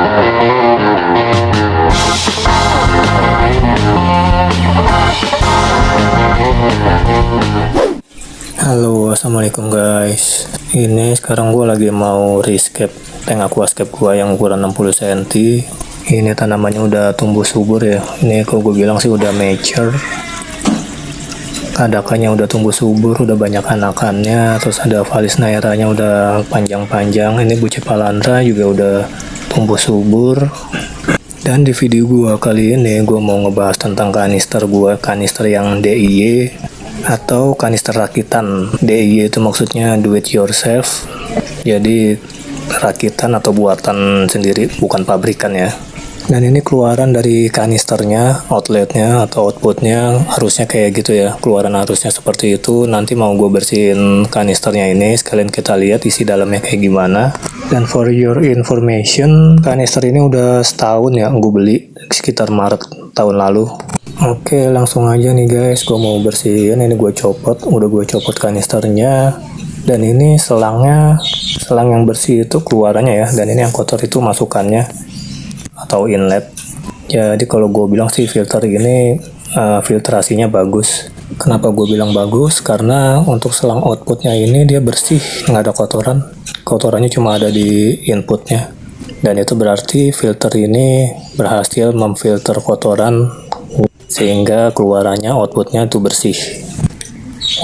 Halo, assalamualaikum guys. Ini sekarang gue lagi mau rescape tank aquascape gue yang ukuran 60 cm. Ini tanamannya udah tumbuh subur ya. Ini kalau gue bilang sih udah mature. Adakannya udah tumbuh subur, udah banyak anakannya. Terus ada Vallis nairanya udah panjang-panjang. Ini Bucephalandra juga udah tumbuh subur. Dan di video gue kali ini gue mau ngebahas tentang kanister gue, kanister yang DIY atau kanister rakitan. DIY itu maksudnya do it yourself, jadi rakitan atau buatan sendiri, bukan pabrikan ya. Dan ini keluaran dari kanisternya, outletnya atau outputnya harusnya kayak gitu ya, keluaran harusnya seperti itu. Nanti mau gue bersihin kanisternya ini, sekalian kita lihat isi dalamnya kayak gimana. Dan for your information, kanister ini udah setahun ya, gue beli sekitar Maret tahun lalu. Oke, langsung aja nih guys, gue mau bersihin. Ini gue copot, udah gue copot kanisternya. Dan ini selangnya, selang yang bersih itu keluarannya ya. Dan ini yang kotor itu masukannya atau inlet. Jadi kalau gue bilang sih filter ini filtrasinya bagus. Kenapa gue bilang bagus? Karena untuk selang outputnya ini dia bersih, nggak ada kotoran. Kotorannya cuma ada di inputnya. Dan itu berarti filter ini berhasil memfilter kotoran sehingga keluarannya outputnya itu bersih.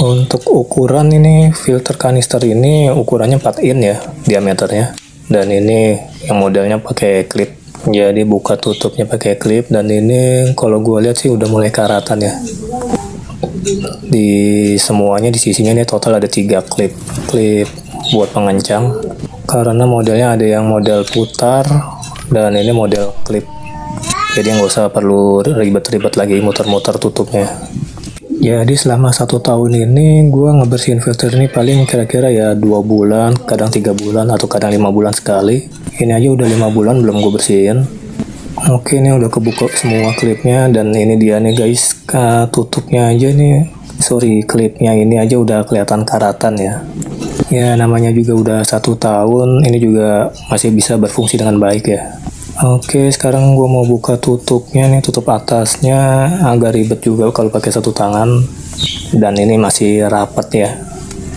Untuk ukuran ini filter kanister ini ukurannya 4 in ya diameternya, dan ini yang modelnya pakai clip, jadi buka tutupnya pakai clip. Dan ini kalau gue lihat sih udah mulai karatan ya, di semuanya di sisinya ini total ada 3 clip buat pengencang, karena modelnya ada yang model putar dan ini model clip. Jadi nggak usah perlu ribet-ribet lagi muter-muter tutupnya. Jadi selama 1 tahun ini gue ngebersihin filter ini paling kira-kira ya 2 bulan, kadang 3 bulan atau kadang 5 bulan sekali. Ini aja udah 5 bulan belum gue bersihin. Oke, ini udah kebuka semua klipnya, dan ini dia nih guys, tutupnya aja nih, klipnya ini aja udah kelihatan karatan ya. Ya namanya juga udah 1 tahun, ini juga masih bisa berfungsi dengan baik ya. Oke, sekarang gue mau buka tutupnya nih, tutup atasnya agak ribet juga kalau pakai 1 tangan, dan ini masih rapat ya,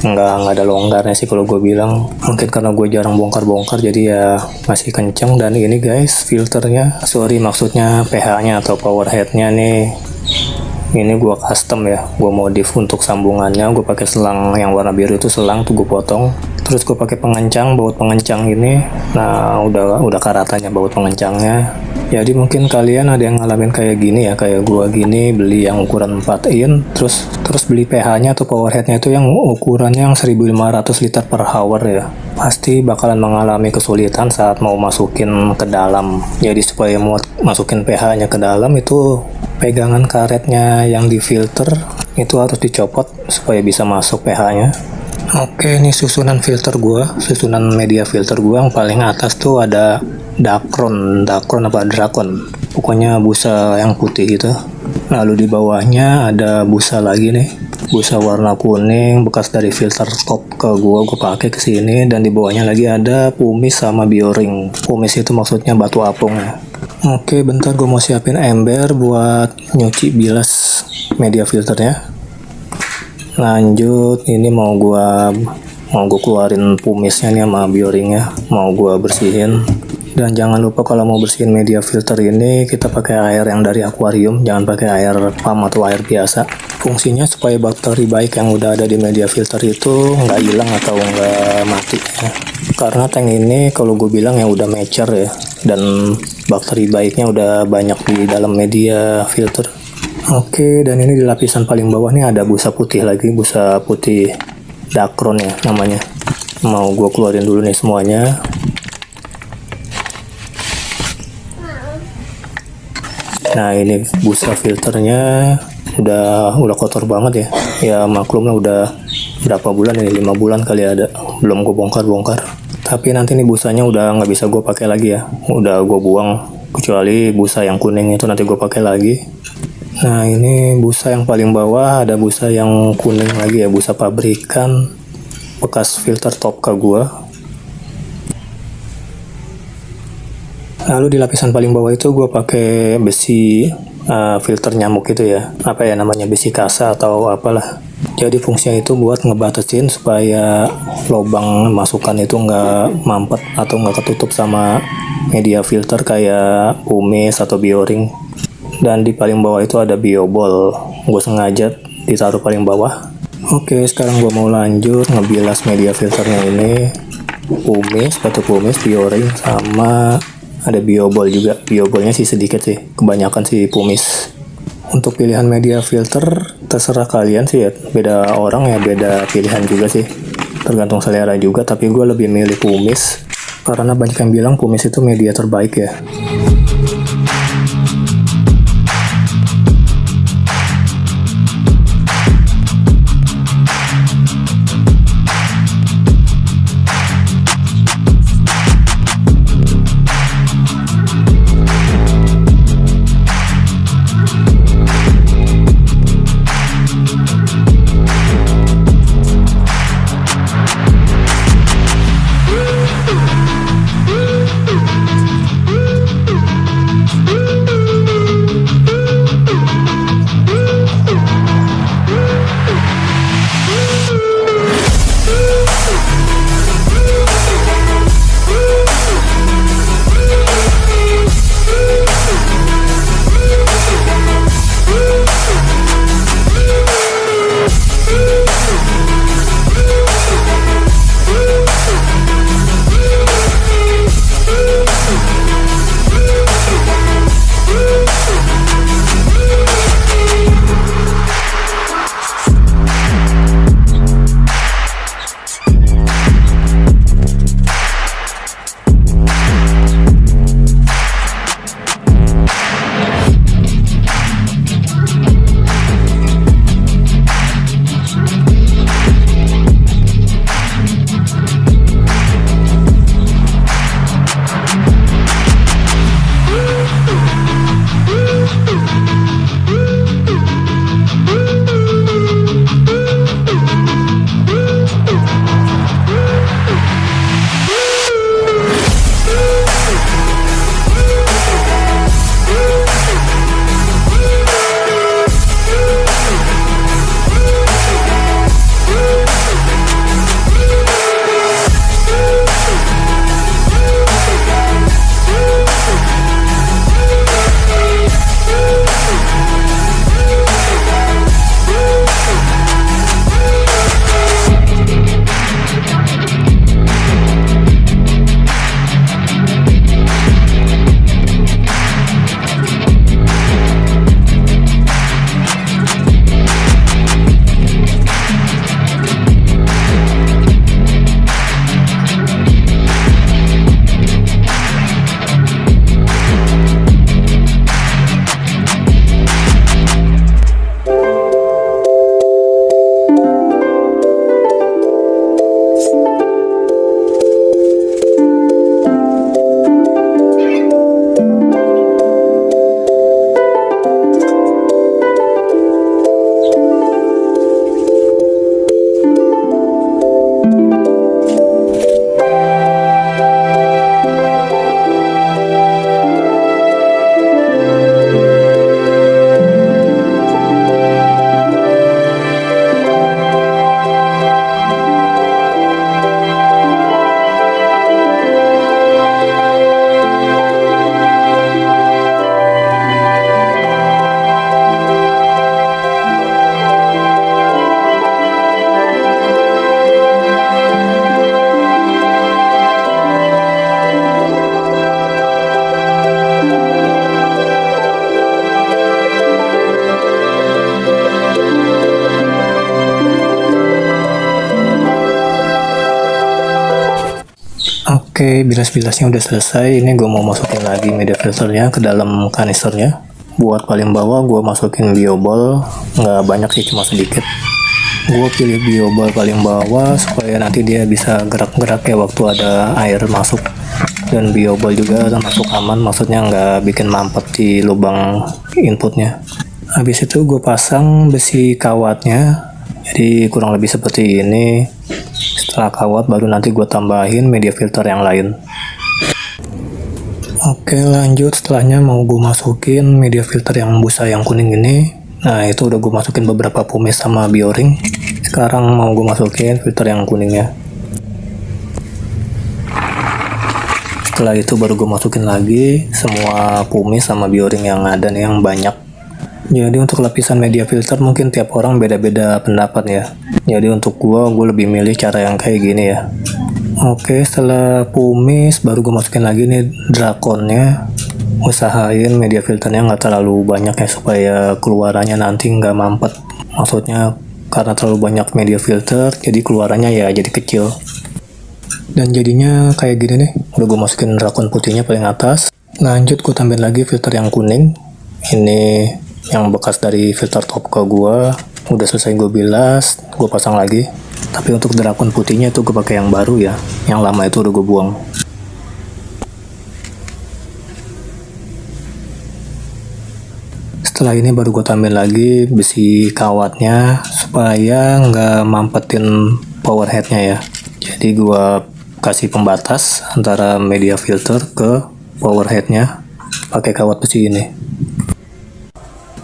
nggak ada longgarnya sih kalau gue bilang. Mungkin karena gue jarang bongkar-bongkar jadi ya masih kenceng. Dan ini guys filternya, maksudnya pH-nya atau power head-nya nih, ini gue custom ya, gue modif untuk sambungannya. Gue pakai selang yang warna biru itu, selang tuh gue potong. Terus gue pakai pengencang, baut pengencang ini. Nah udah karatannya baut pengencangnya. Jadi mungkin kalian ada yang ngalamin kayak gini ya, kayak gua gini, beli yang ukuran 4 in, terus beli pH-nya atau power head-nya itu yang ukurannya yang 1500 liter per hour ya. Pasti bakalan mengalami kesulitan saat mau masukin ke dalam. Jadi supaya mau masukin pH-nya ke dalam itu, pegangan karetnya yang difilter itu harus dicopot supaya bisa masuk pH-nya. Oke, ini susunan filter gua, susunan media filter gua. Yang paling atas tuh ada Dacron apa Drakon, pokoknya busa yang putih gitu. Lalu di bawahnya ada busa lagi nih, busa warna kuning bekas dari filter top ke gua pakai ke sini. Dan di bawahnya lagi ada pumis sama bioring. Pumis itu maksudnya batu apung ya. Oke, bentar gua mau siapin ember buat nyuci bilas media filternya. Lanjut, ini mau gua keluarin pumisnya nih sama bioringnya, mau gua bersihin. Dan jangan lupa kalau mau bersihin media filter ini kita pakai air yang dari akuarium, jangan pakai air pam atau air biasa. Fungsinya supaya bakteri baik yang udah ada di media filter itu nggak hilang atau nggak mati ya. Karena tank ini kalau gue bilang ya udah mature ya, dan bakteri baiknya udah banyak di dalam media filter. Oke, dan ini di lapisan paling bawah nih ada busa putih lagi, busa putih Dacron ya namanya. Mau gue keluarin dulu nih semuanya. Nah ini busa filternya udah kotor banget ya. Ya maklumlah udah berapa bulan ini, 5 bulan kali ada, belum gue bongkar. Tapi nanti nih busanya udah nggak bisa gue pakai lagi ya, udah gue buang. Kecuali busa yang kuning itu nanti gue pakai lagi. Nah ini busa yang paling bawah, ada busa yang kuning lagi ya, busa pabrikan bekas filter top ke gua. Lalu di lapisan paling bawah itu gue pakai besi filter nyamuk itu ya, apa ya namanya, besi kasa atau apalah. Jadi fungsinya itu buat ngebatasin supaya lubang masukan itu nggak mampet atau nggak ketutup sama media filter kayak kumis atau bioring. Dan di paling bawah itu ada biobol, gue sengaja ditaruh paling bawah. Oke, sekarang gue mau lanjut ngebilas media filternya ini. Kumis, batu kumis, bioring, sama ada biobol juga. Biobolnya sih sedikit sih, kebanyakan sih kumis. Untuk pilihan media filter terserah kalian sih ya, beda orang ya beda pilihan juga sih, tergantung selera juga. Tapi gue lebih milih kumis karena banyak yang bilang kumis itu media terbaik ya. Oke, bilas-bilasnya udah selesai. Ini gue mau masukin lagi media filternya ke dalam kanisternya. Buat paling bawah gue masukin biobol, nggak banyak sih, cuma sedikit. Gue pilih biobol paling bawah supaya nanti dia bisa gerak-gerak ya waktu ada air masuk. Dan biobol juga masuk aman, maksudnya nggak bikin mampet di lubang inputnya. Habis itu gue pasang besi kawatnya, jadi kurang lebih seperti ini. Setelah kawat baru nanti gue tambahin media filter yang lain. Oke, Oke, lanjut, setelahnya mau gue masukin media filter yang busa yang kuning ini. Nah, itu udah gue masukin beberapa pumice sama bioring. Sekarang mau gue masukin filter yang kuningnya. Setelah itu baru gue masukin lagi semua pumice sama bioring yang ada nih, yang banyak. Jadi untuk lapisan media filter mungkin tiap orang beda-beda pendapat ya. Jadi untuk gue lebih milih cara yang kayak gini ya. Oke, setelah pumice baru gue masukin lagi nih drakonnya. Usahain media filternya nggak terlalu banyak ya, supaya keluarannya nanti nggak mampet. Maksudnya karena terlalu banyak media filter jadi keluarannya ya jadi kecil. Dan jadinya kayak gini nih. Udah gue masukin drakon putihnya paling atas. Lanjut gue tambahin lagi filter yang kuning. Ini yang bekas dari filter top ke gue udah selesai gue bilas, gue pasang lagi. Tapi untuk drakon putihnya itu gue pakai yang baru ya, yang lama itu udah gue buang. Setelah ini baru gue tambahin lagi besi kawatnya supaya nggak mampetin power headnya ya. Jadi gue kasih pembatas antara media filter ke power headnya pakai kawat besi ini.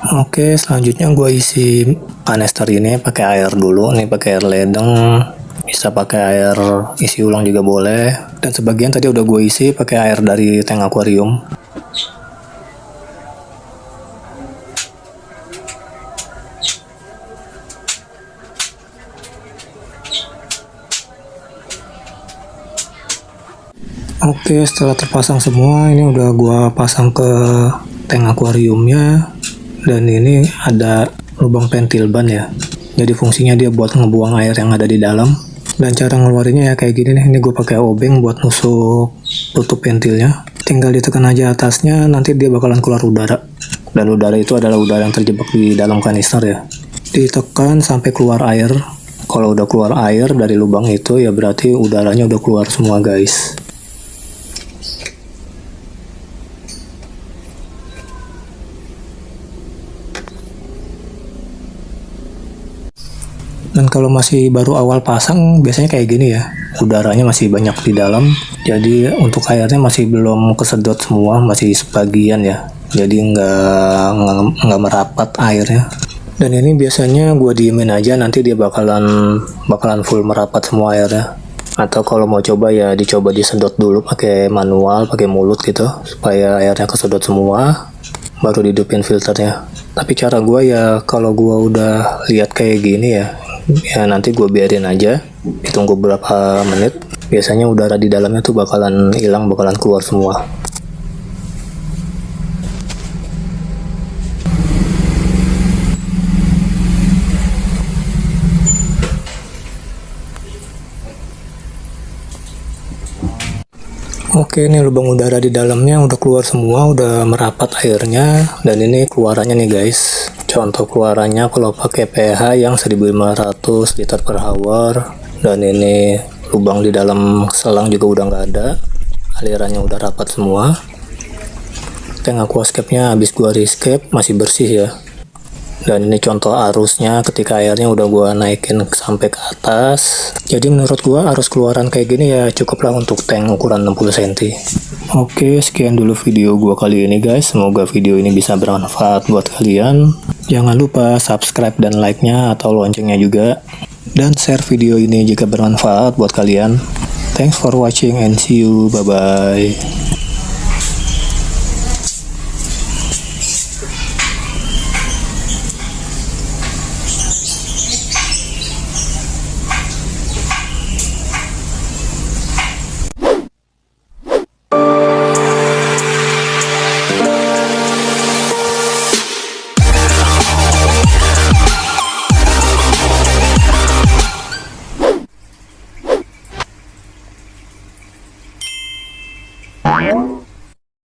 Oke, selanjutnya gue isi kanister ini pakai air dulu. Nih pakai air ledeng, bisa pakai air isi ulang juga boleh. Dan sebagian tadi udah gue isi pakai air dari tank akuarium. Oke, setelah terpasang semua, ini udah gue pasang ke tank akuariumnya. Dan ini ada lubang pentil ban ya. Jadi fungsinya dia buat ngebuang air yang ada di dalam. Dan cara ngeluarinnya ya kayak gini nih. Ini gue pakai obeng buat nusuk tutup pentilnya. Tinggal ditekan aja atasnya, nanti dia bakalan keluar udara. Dan udara itu adalah udara yang terjebak di dalam kanister ya. Ditekan sampai keluar air. Kalau udah keluar air dari lubang itu ya berarti udaranya udah keluar semua guys. Dan kalau masih baru awal pasang biasanya kayak gini ya, udaranya masih banyak di dalam, jadi untuk airnya masih belum kesedot semua, masih sebagian ya, jadi nggak merapat airnya. Dan ini biasanya gue diemin aja, nanti dia bakalan full merapat semua airnya. Atau kalau mau coba ya dicoba disedot dulu pakai manual, pakai mulut gitu, supaya airnya kesedot semua, baru dihidupin filternya. Tapi cara gue ya kalau gue udah lihat kayak gini ya nanti gue biarin aja, ditunggu berapa menit, biasanya udara di dalamnya tuh bakalan hilang, bakalan keluar semua. Oke, ini lubang udara di dalamnya udah keluar semua, udah merapat airnya. Dan ini keluarannya nih guys. Contoh keluarannya kalau pakai pH yang 1500 liter per hour. Dan ini lubang di dalam selang juga udah nggak ada, alirannya udah rapat semua. Tank aquascape-nya habis gua rescape masih bersih ya. Dan ini contoh arusnya ketika airnya udah gua naikin sampai ke atas. Jadi menurut gua arus keluaran kayak gini ya cukuplah untuk tank ukuran 60 cm. Oke, sekian dulu video gua kali ini guys. Semoga video ini bisa bermanfaat buat kalian. Jangan lupa subscribe dan like-nya atau loncengnya juga. Dan share video ini jika bermanfaat buat kalian. Thanks for watching and see you. Bye-bye.